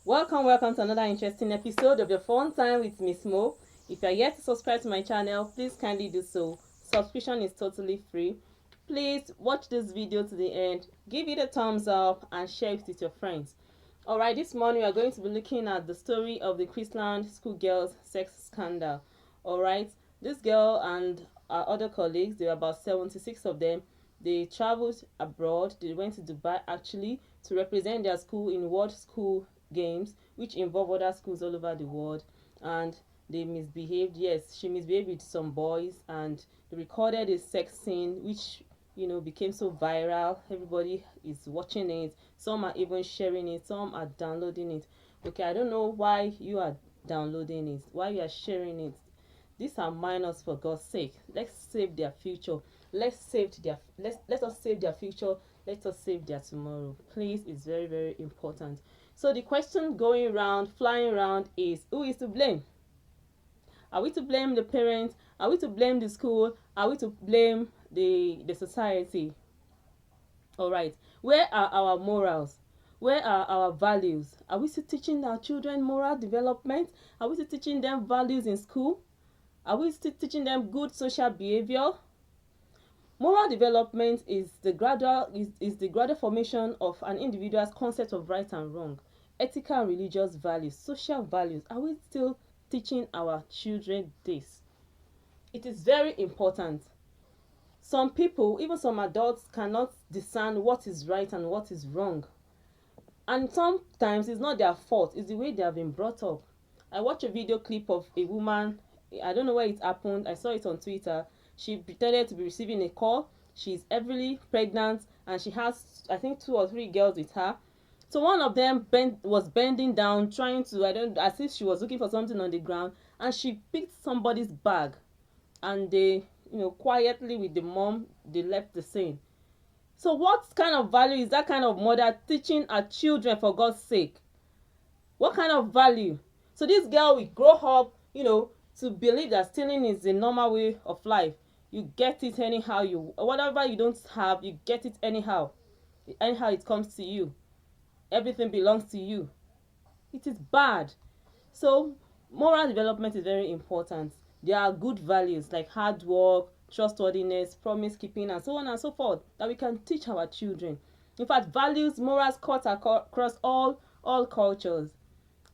Welcome to another interesting episode of your Fun Time with Miss Mo. If you are yet to subscribe to my channel, please kindly do so. Subscription is totally free. Please watch this video to the end, give it a thumbs up, and share it with your friends. Alright, this morning we are going to be looking at the story of the Chrisland schoolgirls sex scandal. Alright, this girl and our other colleagues, there were about 76 of them. They traveled abroad. They went to Dubai actually to represent their school in World School Games, which involve other schools all over the world, and they misbehaved. Yes, she misbehaved with some boys, and they recorded a sex scene which became so viral. Everybody is watching it. Some are even sharing it, some are downloading it. Okay, I don't know why you are downloading it, why you are sharing it. These are minors, for God's sake. Let's save their future. Let us save their future. Let us save their tomorrow. Please, it's very, very important. So the question going around, flying around is, who is to blame? Are we to blame the parents? Are we to blame the school? Are we to blame the society? All right. Where are our morals? Where are our values? Are we still teaching our children moral development? Are we still teaching them values in school? Are we still teaching them good social behavior? Moral development is the gradual formation of an individual's concept of right and wrong, ethical and religious values, social values. Are we still teaching our children this? It is very important. Some people, even some adults, cannot discern what is right and what is wrong. And sometimes it's not their fault, it's the way they have been brought up. I watched a video clip of a woman. I don't know where it happened. I saw it on Twitter. She pretended to be receiving a call. She's heavily pregnant and she has, I think, 2 or 3 girls with her. So one of them was bending down, trying to, as if she was looking for something on the ground, and she picked somebody's bag, and they, quietly with the mom, they left the scene. So what kind of value is that kind of mother teaching her children, for God's sake? What kind of value? So this girl will grow up, to believe that stealing is the normal way of life. You get it anyhow. Whatever you don't have, you get it anyhow. Anyhow it comes to you. Everything belongs to you. It is bad. So moral development is very important. There are good values like hard work, trustworthiness, promise keeping, and so on and so forth that we can teach our children. In fact, values, morals cut across all cultures.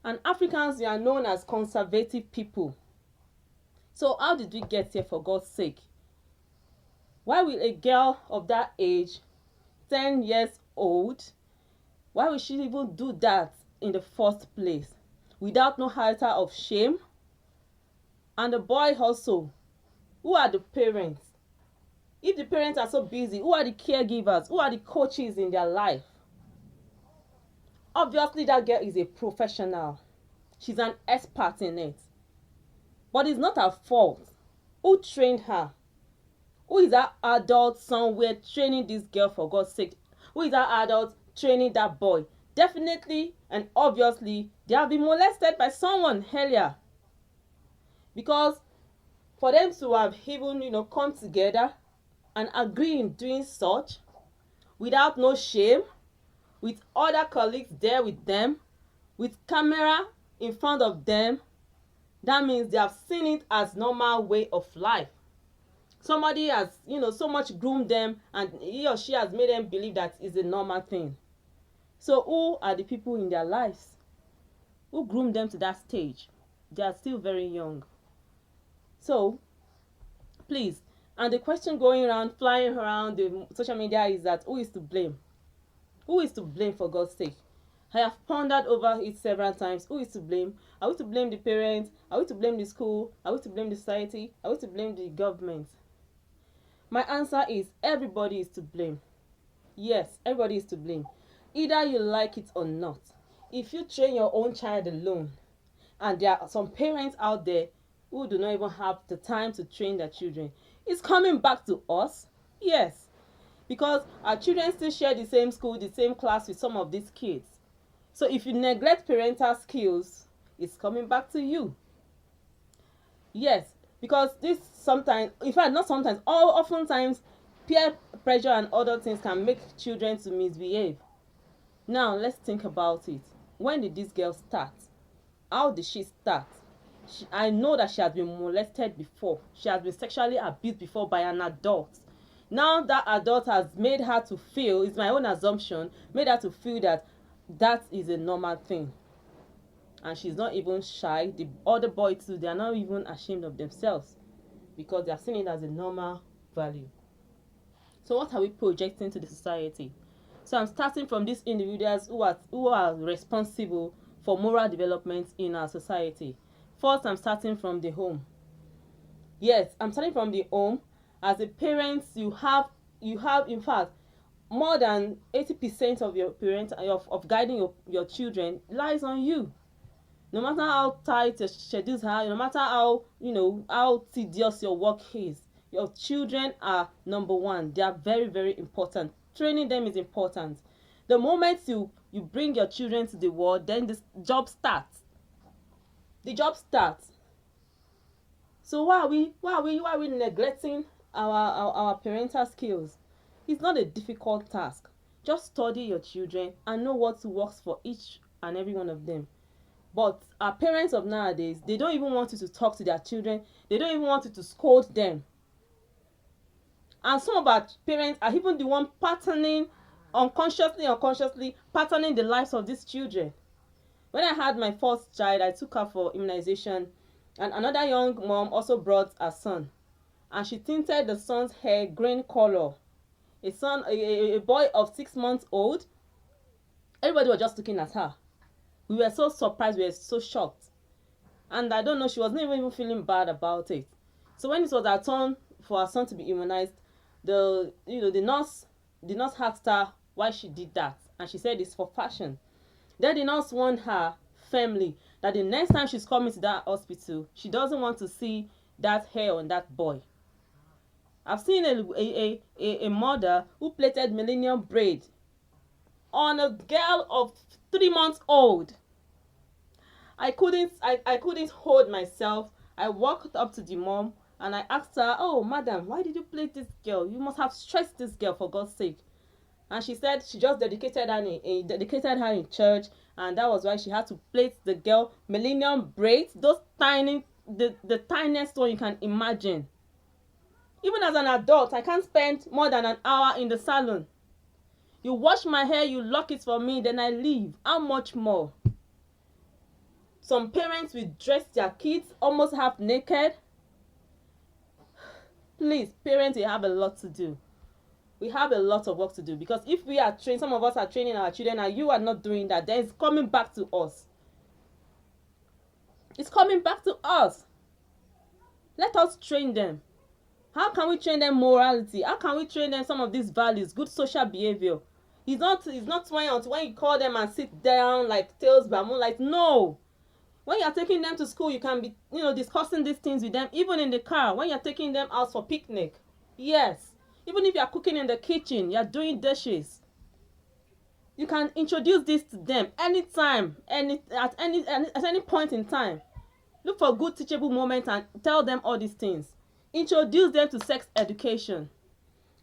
And Africans, we are known as conservative people. So how did we get here, for God's sake? Why will a girl of that age, 10 years old, why will she even do that in the first place? Without no iota of shame? And the boy also, who are the parents? If the parents are so busy, who are the caregivers? Who are the coaches in their life? Obviously, that girl is a professional. She's an expert in it. But it's not her fault. Who trained her? Who is that adult somewhere training this girl, for God's sake? Who is that adult training that boy? Definitely and obviously, they have been molested by someone earlier. Because for them to have even, come together and agree in doing such, without no shame, with other colleagues there with them, with camera in front of them, that means they have seen it as normal way of life. Somebody has, so much groomed them, and he or she has made them believe that is a normal thing. So who are the people in their lives? Who groomed them to that stage? They are still very young. So, please, and the question going around, flying around the social media is that who is to blame? Who is to blame, for God's sake? I have pondered over it several times. Who is to blame? Are we to blame the parents? Are we to blame the school? Are we to blame the society? Are we to blame the government? My answer is everybody is to blame. Yes, everybody is to blame. Either you like it or not. If you train your own child alone, and there are some parents out there who do not even have the time to train their children, it's coming back to us. Yes, because our children still share the same school, the same class with some of these kids. So if you neglect parental skills, it's coming back to you. Yes, because this sometimes, in fact not sometimes, oftentimes peer pressure and other things can make children to misbehave. Now let's think about it. when did this girl start? How did she start? I know that she has been molested before. She has been sexually abused before by an adult. Now that adult has made her to feel, it's my own assumption, made her to feel that that is a normal thing. And she's not even shy. The other boys too, they are not even ashamed of themselves because they are seeing it as a normal value. So what are we projecting to the society? So I'm starting from these individuals who are responsible for moral development in our society. First, I'm starting from the home. Yes, I'm starting from the home. As a parent, you have in fact more than 80% of your parent of guiding your children lies on you. No matter how tight your schedules are, no matter how how tedious your work is, your children are number one. They are very, very important. Training them is important. The moment you bring your children to the world, then the job starts. The job starts. So why are we neglecting our parental skills? It's not a difficult task. Just study your children and know what works for each and every one of them. But our parents of nowadays, they don't even want you to talk to their children. They don't even want you to scold them. And some of our parents are even the one patterning, unconsciously patterning the lives of these children. When I had my first child, I took her for immunization, and another young mom also brought her son, and she tinted the son's hair green color. A boy of 6 months old. Everybody was just looking at her. We were so surprised, we were so shocked. And I don't know, she wasn't even feeling bad about it. So when it was her turn for her son to be immunized, the nurse asked her why she did that. And she said it's for fashion. Then the nurse warned her firmly that the next time she's coming to that hospital, she doesn't want to see that hair on that boy. I've seen a mother who plaited millennium braid on a girl of 3 months old. I couldn't hold myself. I walked up to the mom and I asked her, "Oh, madam, why did you plait this girl? You must have stressed this girl, for God's sake." And she said she just dedicated her in church, and that was why she had to plait the girl millennium braids, those tiny, the tiniest one you can imagine. Even as an adult, I can't spend more than an hour in the salon. You wash my hair, you lock it for me, then I leave. How much more? Some parents will dress their kids almost half naked. Please, parents, we have a lot to do. We have a lot of work to do, because if we are trained, some of us are training our children and you are not doing that, then it's coming back to us. It's coming back to us. Let us train them. How can we train them morality? How can we train them some of these values, good social behavior? It's not when you call them and sit down like tails by moonlight. No. When you're taking them to school, you can be, discussing these things with them, even in the car, when you're taking them out for picnic. Yes. Even if you're cooking in the kitchen, you're doing dishes. You can introduce this to them anytime, at any point in time. Look for good teachable moments and tell them all these things. Introduce them to sex education.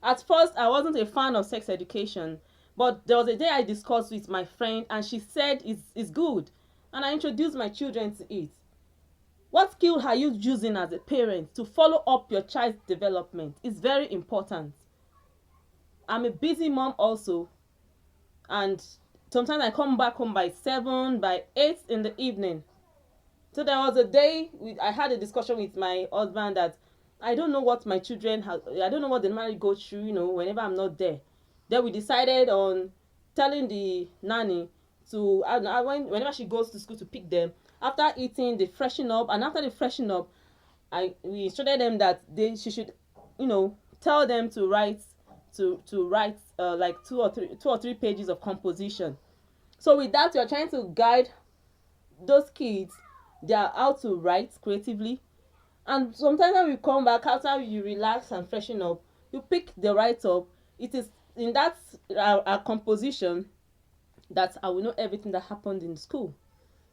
At first, I wasn't a fan of sex education, but there was a day I discussed with my friend and she said it's good. And I introduced my children to it. What skill are you using as a parent to follow up your child's development? It's very important. I'm a busy mom also, and sometimes I come back home by 7, by 8 in the evening. So there was a day I had a discussion with my husband that I don't know what my children I don't know what they normally go through, whenever I'm not there. Then we decided on telling the nanny to whenever she goes to school to pick them, after eating they freshen up, and after they freshen up, we instructed them that she should tell them to write like 2 or 3 pages of composition. So with that, you're trying to guide those kids how to write creatively. And sometimes when we come back after you relax and freshen up, you pick the write up. It is in that our composition that I will know everything that happened in school.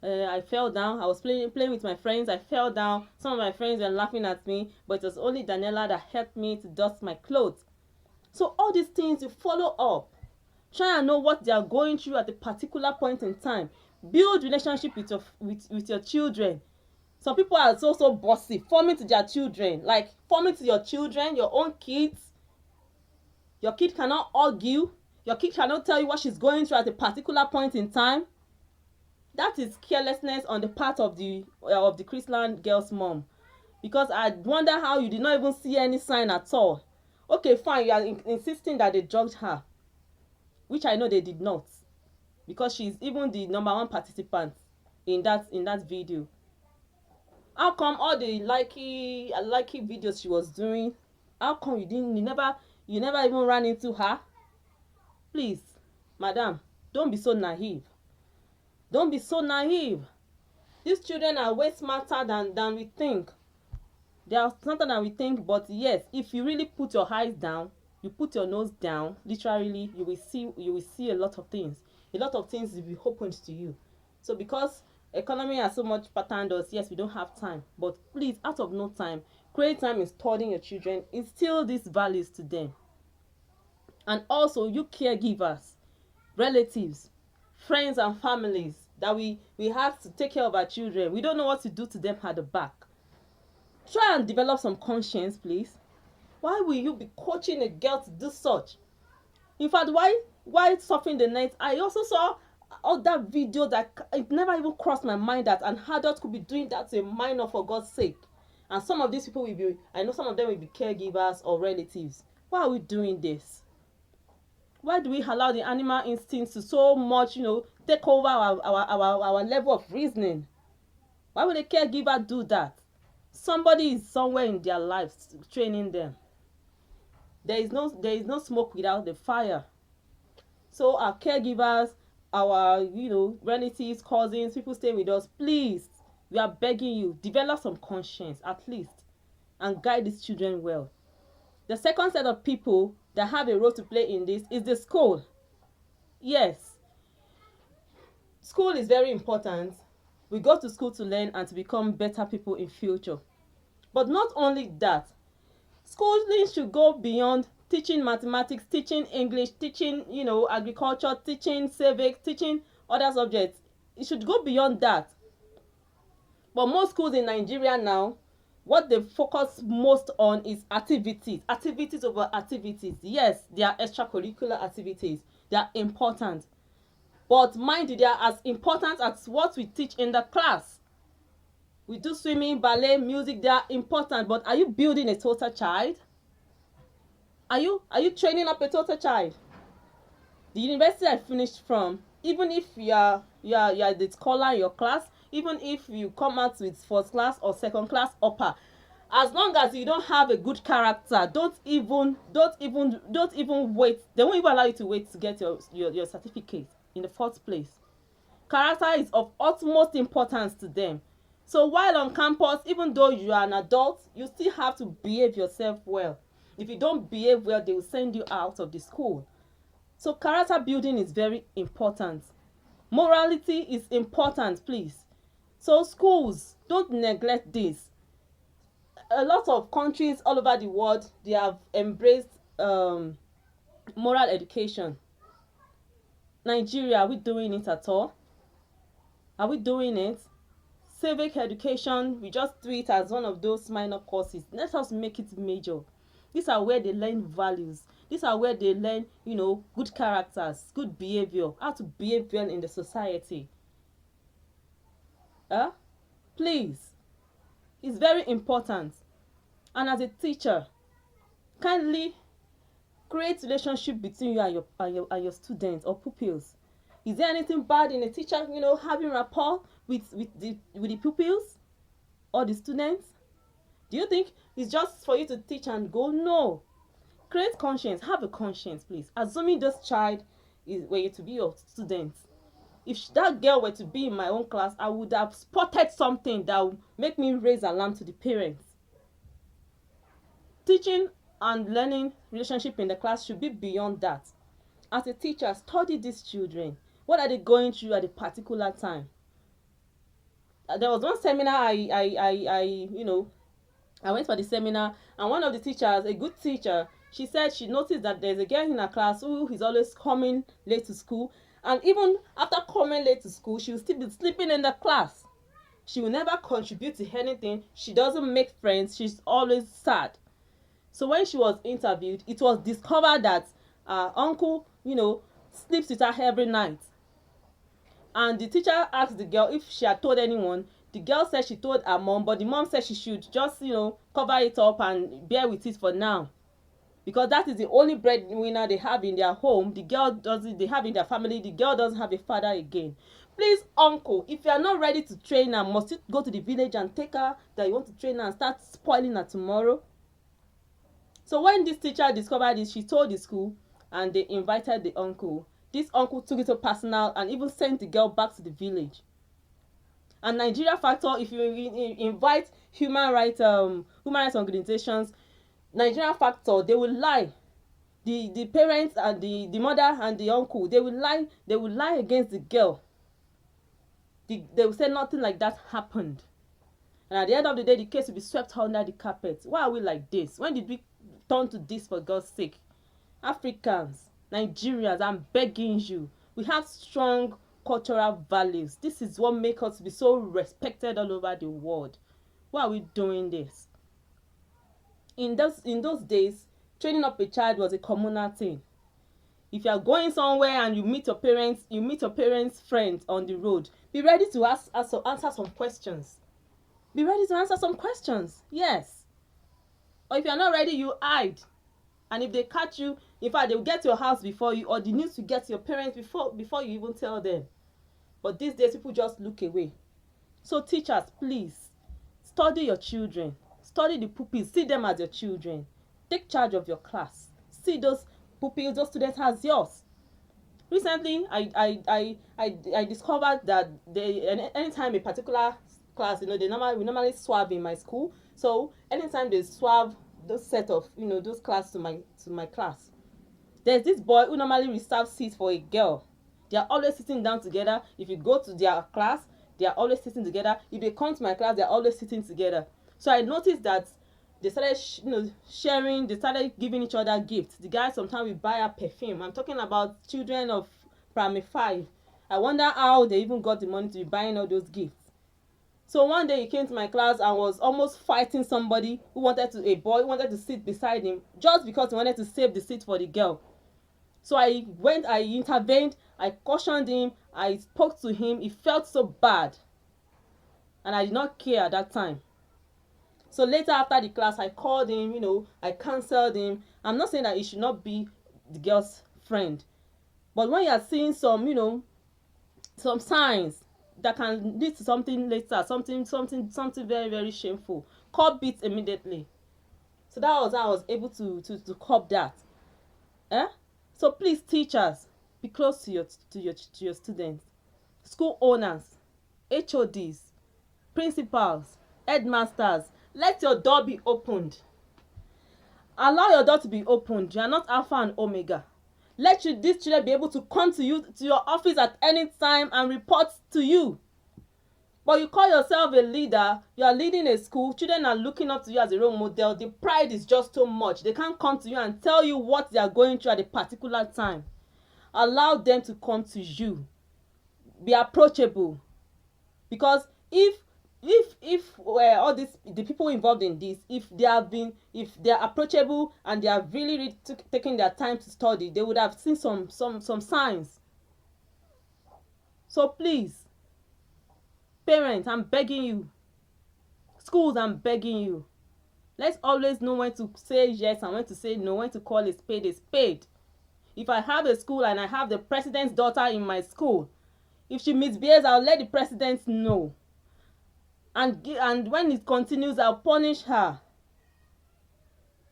I fell down. I was playing with my friends. I fell down. Some of my friends were laughing at me, but it was only Daniela that helped me to dust my clothes. So all these things you follow up. Try and know what they are going through at a particular point in time. Build relationship with your children. Some people are so bossy, forming to their children, like forming to your children, your own kids. Your kid cannot argue. Your kid cannot tell you what she's going through at a particular point in time. That is carelessness on the part of the Chrisland girl's mom. Because I wonder how you did not even see any sign at all. Okay, fine, you are insisting that they drugged her, which I know they did not, because she's even the #1 participant in that video. How come all the likey videos she was doing, how come you never even ran into her? Please, madam, don't be so naive. Don't be so naive. These children are way smarter than we think. They are smarter than we think, but yes, if you really put your eyes down, you put your nose down, literally, you will see a lot of things. A lot of things will be opened to you. So because economy has so much patterned us, yes, we don't have time, but please, out of no time, create time in studying your children, instill these values to them. And also, you caregivers, relatives, friends and families, that we have to take care of our children. We don't know what to do to them at the back. Try and develop some conscience, please. Why will you be coaching a girl to do such? In fact, why surfing the net, I also saw other videos that it never even crossed my mind that an adult could be doing that to a minor, for God's sake. And some of these people will be, I know some of them will be caregivers or relatives. Why are we doing this? Why do we allow the animal instincts to so much, take over our level of reasoning? Why would a caregiver do that? Somebody is somewhere in their lives training them. There is no smoke without the fire. So our caregivers, our relatives, cousins, people staying with us, please, we are begging you, develop some conscience at least, and guide these children well. The second set of people that have a role to play in this is the school. Yes, school is very important. We go to school to learn and to become better people in future. But not only that, schooling should go beyond teaching mathematics, teaching English, teaching agriculture, teaching civics, teaching other subjects. It should go beyond that. But most schools in Nigeria now, what they focus most on is activities over activities. Yes, they are extracurricular activities. They are important, but mind you, they are as important as what we teach in the class. We do swimming, ballet, music. They are important, but are you building a total child? Are you training up a total child? The university I finished from, even if you are the scholar in your class, even if you come out with first class or second class upper, as long as you don't have a good character, don't even wait. They won't even allow you to wait to get your certificate in the first place. Character is of utmost importance to them. So while on campus, even though you are an adult, you still have to behave yourself well. If you don't behave well, they will send you out of the school. So character building is very important. Morality is important, please. So schools, don't neglect this. A lot of countries all over the world, they have embraced moral education. Nigeria, are we doing it at all? Are we doing it? Civic education, we just do it as one of those minor courses. Let us make it major. These are where they learn values. These are where they learn, good characters, good behavior, how to behave well in the society. Please, it's very important. And as a teacher, kindly create relationship between you and your students or pupils. Is there anything bad in a teacher, having rapport with the pupils or the students? Do you think it's just for you to teach and go? No. Create conscience. Have a conscience, please. Assuming this child were to be your student. If that girl were to be in my own class, I would have spotted something that would make me raise alarm to the parents. Teaching and learning relationship in the class should be beyond that. As a teacher, study these children. What are they going through at a particular time? There was one seminar I went for the seminar, and one of the teachers, a good teacher, She said she noticed that there's a girl in her class who is always coming late to school, and even after coming late to school, she will still be sleeping in the class. She will never contribute to anything. She doesn't make friends. She's always sad. So when she was interviewed, it was discovered that uncle, sleeps with her every night. And the teacher asked the girl if she had told anyone. The girl said she told her mom, but the mom said she should just, cover it up and bear with it for now. Because that is the only breadwinner they have in their home. The girl doesn't, they have in their family. The girl doesn't have a father again. Please, uncle, if you are not ready to train her, must you go to the village and take her that you want to train her and start spoiling her tomorrow? So when this teacher discovered this, she told the school and they invited the uncle. This uncle took it so personal and even sent the girl back to the village. And Nigeria Factor, if you invite human rights organizations, Nigeria Factor, they will lie. The parents and the mother and the uncle, they will lie against the girl. They will say nothing like that happened. And at the end of the day, the case will be swept under the carpet. Why are we like this? When did we turn to this, for God's sake? Africans, Nigerians, I'm begging you. We have strong cultural values. This is what makes us be so respected all over the world. Why are we doing this? In those days, training up a child was a communal thing. If you are going somewhere and you meet your parents' friends on the road, be ready to answer some questions. Be ready to answer some questions. Yes. Or if you are not ready, you hide. And if they catch you, in fact, they will get to your house before you, or the news will get to your parents before you even tell them. But these days, people just look away. So teachers, please, study your children. Study the pupils. See them as your children. Take charge of your class. See those pupils, those students as yours. Recently, I discovered that anytime a particular class, we normally swab in my school. So anytime they swab those set of those class to my class, there's this boy who normally reserves seats for a girl. They are always sitting down together. If you go to their class, they are always sitting together. If they come to my class, they are always sitting together. So I noticed that they started sharing. They started giving each other gifts. The guy sometimes will buy a perfume. I'm talking about children of primary 5. I wonder how they even got the money to be buying all those gifts. So one day he came to my class and was almost fighting somebody a boy who wanted to sit beside him, just because he wanted to save the seat for the girl. So I intervened, I cautioned him, I spoke to him. He felt so bad. And I did not care at that time. So later after the class, I called him, I counseled him. I'm not saying that he should not be the girl's friend. But when you are seeing some, some signs that can lead to something later, something very, very shameful, curb it immediately. So that was how I was able to curb that. So please, teachers, be close to your students. School owners, HODs, principals, headmasters, let your door be opened. Allow your door to be opened. You are not Alpha and Omega. Let these children be able to come to your office at any time and report to you. But you call yourself a leader, you are leading a school, children are looking up to you as a role model. The pride is just too much. They can't come to you and tell you what they are going through at a particular time. Allow them to come to you. Be approachable. Because if all the people involved in this, if they are approachable and they are really taking their time to study, they would have seen some signs. So please, parents, I'm begging you. Schools, I'm begging you. Let's always know when to say yes and when to say no, when to call a spade a spade. If I have a school and I have the president's daughter in my school, if she misbehaves, I'll let the president know. And when it continues, I'll punish her.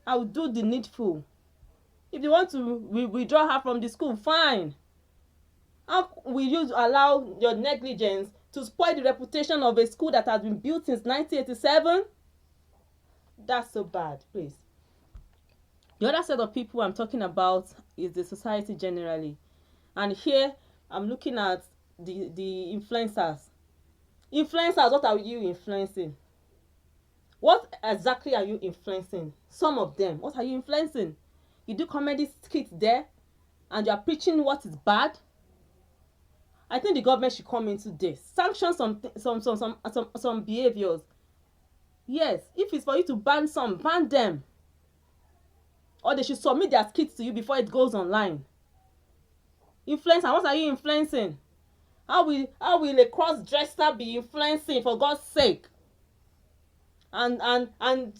I'll do the needful. If they want to withdraw her from the school, fine. How will you allow your negligence to spoil the reputation of a school that has been built since 1987? That's so bad, please. The other set of people I'm talking about is the society generally. And here, I'm looking at the influencers. Influencers, what are you influencing? What exactly are you influencing? Some of them, what are you influencing? You do comedy skits there, and you are preaching what is bad. I think the government should come into this, sanction some behaviors. Yes, if it's for you to ban some, ban them, or they should submit their skits to you before it goes online. Influencer, what are you influencing? How will a cross-dresser be influencing, for God's sake? And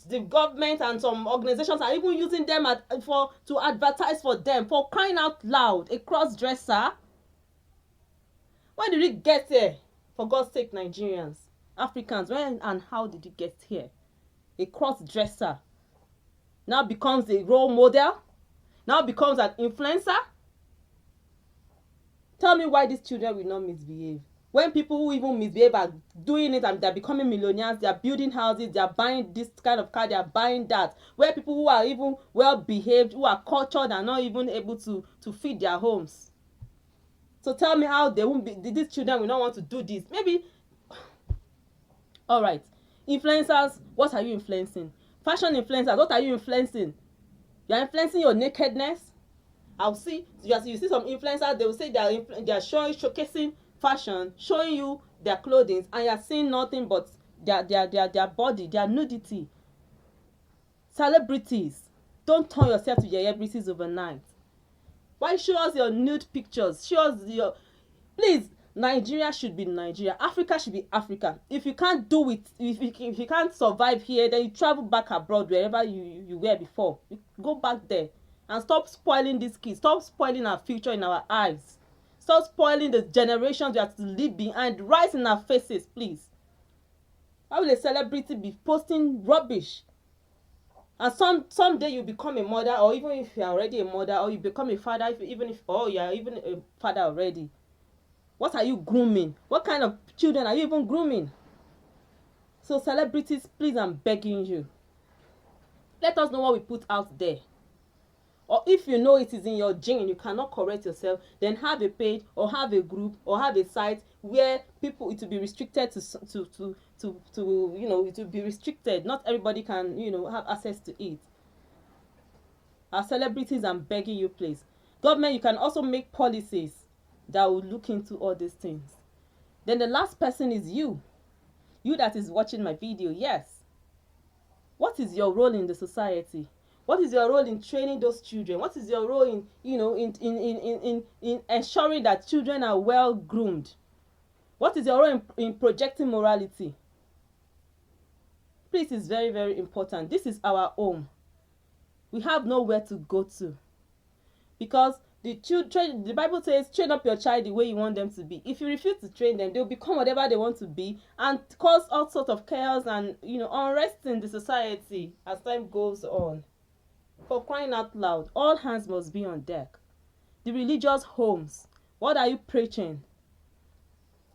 the government and some organizations are even using them to advertise for them, for crying out loud. A cross-dresser? When did it get here? For God's sake, Nigerians, Africans, when and how did it get here? A cross-dresser now becomes a role model, now becomes an influencer. Tell me why these children will not misbehave. When people who even misbehave are doing it and they're becoming millionaires, they're building houses, they're buying this kind of car, they're buying that. Where people who are even well behaved, who are cultured, are not even able to feed their homes. So tell me how they won't be, these children will not want to do this. Maybe, all right, influencers, what are you influencing? Fashion influencers, what are you influencing? You're influencing your nakedness. You see some influencers, they will say they are showcasing fashion, showing you their clothing, and you're seeing nothing but their body, their nudity. Celebrities, don't turn yourself to celebrities overnight. Why show us your nude pictures? Show us your... Please, Nigeria should be Nigeria. Africa should be Africa. If you can't do it, if you can't survive here, then you travel back abroad, wherever you were before. You go back there and stop spoiling these kids. Stop spoiling our future in our eyes. Stop spoiling the generations we have to leave behind right in our faces, please. Why will a celebrity be posting rubbish? And someday you become a mother, or even if you are already a mother, or you become a father, you are even a father already. What are you grooming? What kind of children are you even grooming? So celebrities, please, I'm begging you. Let us know what we put out there. Or if you know it is in your gene, you cannot correct yourself, then have a page or have a group or have a site where people, it will be restricted to it will be restricted. Not everybody can, have access to it. Our celebrities, I'm begging you, please. Government, you can also make policies that will look into all these things. Then the last person is you. You that is watching my video, yes. What is your role in the society? What is your role in training those children? What is your role in, in ensuring that children are well groomed? What is your role in projecting morality? Please, it's very, very important. This is our home. We have nowhere to go to. Because the Bible says, train up your child the way you want them to be. If you refuse to train them, they'll become whatever they want to be and cause all sorts of chaos and, unrest in the society as time goes on. For crying out loud, all hands must be on deck. The religious homes, what are you preaching?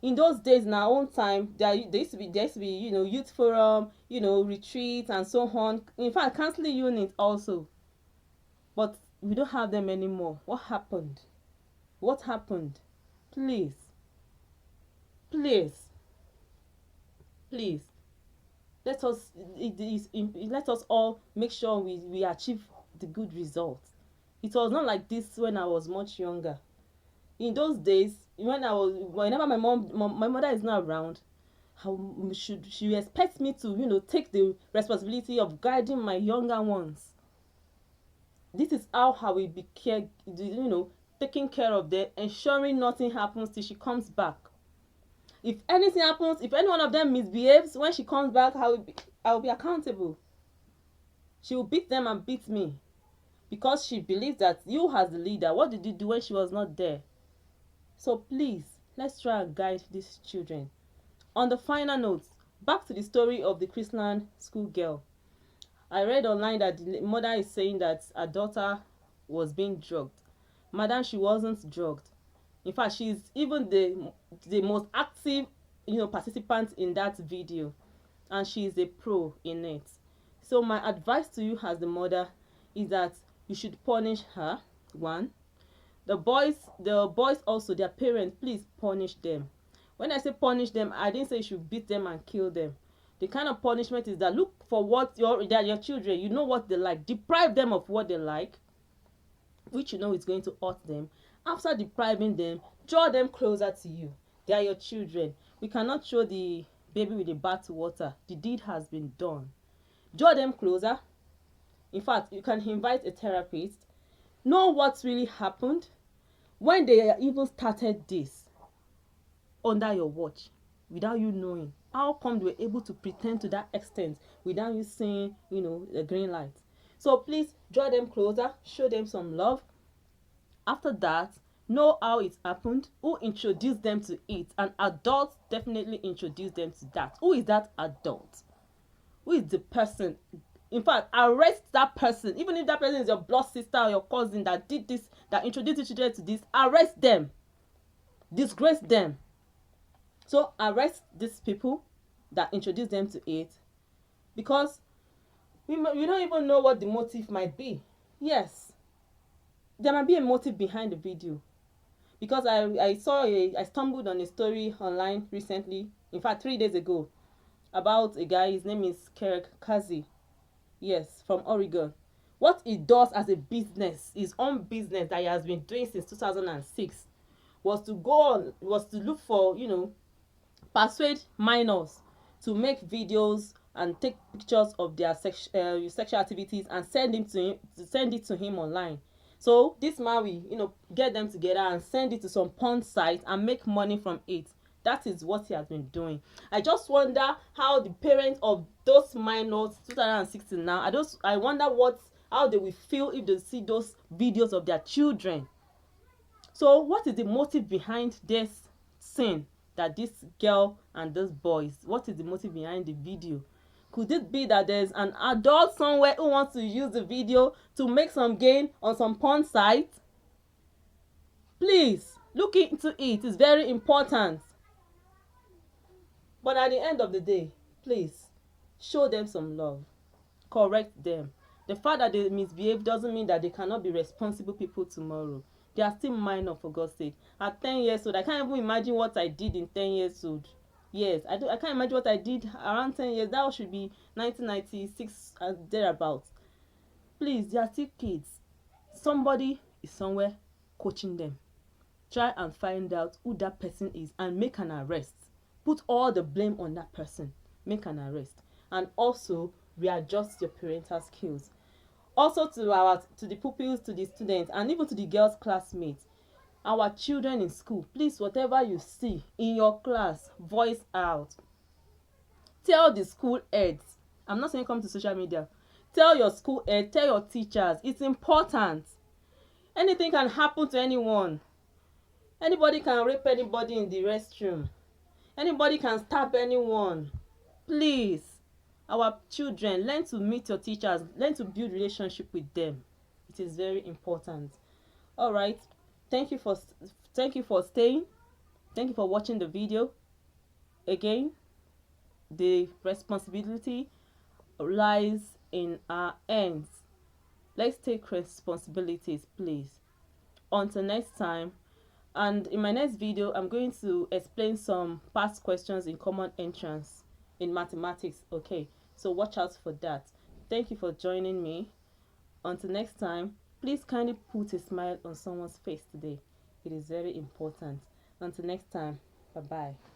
In those days, in our own time, there used to be youth forum, retreats and so on. In fact, counseling units also. But we don't have them anymore. What happened? What happened? Please. Please. Please. Let us all make sure we achieve the good results. It was not like this when I was much younger. In those days, whenever my mother is not around, she expects me to take the responsibility of guiding my younger ones. This is how I will be taking care of them, ensuring nothing happens till she comes back. If anything happens, if any one of them misbehaves, when she comes back, I will be accountable. She will beat them and beat me. Because she believes that you as the leader, what did you do when she was not there? So please, let's try and guide these children. On the final note, back to the story of the Chrisland schoolgirl. I read online that the mother is saying that her daughter was being drugged. Madam, she wasn't drugged. In fact, she's even the most active, participant in that video, and she is a pro in it. So my advice to you as the mother is that you should punish her. One, the boys also, their parents, please punish them. When I say punish them, I didn't say you should beat them and kill them. The kind of punishment is that look for what your children, what they like, deprive them of what they like, which you know is going to hurt them, after depriving them, draw them closer to you. They are your children. We cannot throw the baby with the bath water. The deed has been done. Draw them closer. In fact, you can invite a therapist. Know what really happened when they even started this under your watch without you knowing. How come they were able to pretend to that extent without you seeing, you know, the green light? So please draw them closer, show them some love. After that, know how it happened, who introduced them to it. An adult definitely introduced them to that. Who is that adult? Who is the person? In fact, arrest that person. Even if that person is your blood sister or your cousin that did this, that introduced your children to this, arrest them. Disgrace them. So arrest these people that introduced them to it, because we don't even know what the motive might be. Yes, there might be a motive behind the video, because I stumbled on a story online recently, in fact 3 days ago, about a guy. His name is Kazi. Yes, from Oregon. What he does as a business, his own business that he has been doing since 2006, was to look for, you know, persuade minors to make videos and take pictures of their sexual activities and send it to him online. So this man will, you know, get them together and send it to some porn site and make money from it. That is what he has been doing. I just wonder how the parents of those minors, 2016 now, I wonder how they will feel if they see those videos of their children. So what is the motive behind this sin that this girl and those boys, what is the motive behind the video? Could it be that there's an adult somewhere who wants to use the video to make some gain on some porn site? Please look into it. It's very important. But at the end of the day, please show them some love. Correct them. The fact that they misbehave doesn't mean that they cannot be responsible people tomorrow. They are still minor, for God's sake. At 10 years old, I can't even imagine what I did in 10 years old. Yes, I can't imagine what I did around 10 years. That should be 1996 and thereabouts. Please, they are still kids. Somebody is somewhere coaching them. Try and find out who that person is and make an arrest. Put all the blame on that person. Make an arrest. And also readjust your parental skills. Also to the pupils, to the students, and even to the girls' classmates, our children in school, please, whatever you see in your class, voice out. Tell the school heads. I'm not saying come to social media. Tell your school head, tell your teachers. It's important. Anything can happen to anyone. Anybody can rape anybody in the restroom. Anybody can stab anyone. Please, our children, learn to meet your teachers, learn to build relationship with them. It is very important. All right, thank you for staying. Thank you for watching the video. Again, the responsibility lies in our hands. Let's take responsibilities, please. Until next time. And in my next video, I'm going to explain some past questions in common entrance in mathematics. Okay, so watch out for that. Thank you for joining me. Until next time, please kindly put a smile on someone's face today. It is very important. Until next time, bye-bye.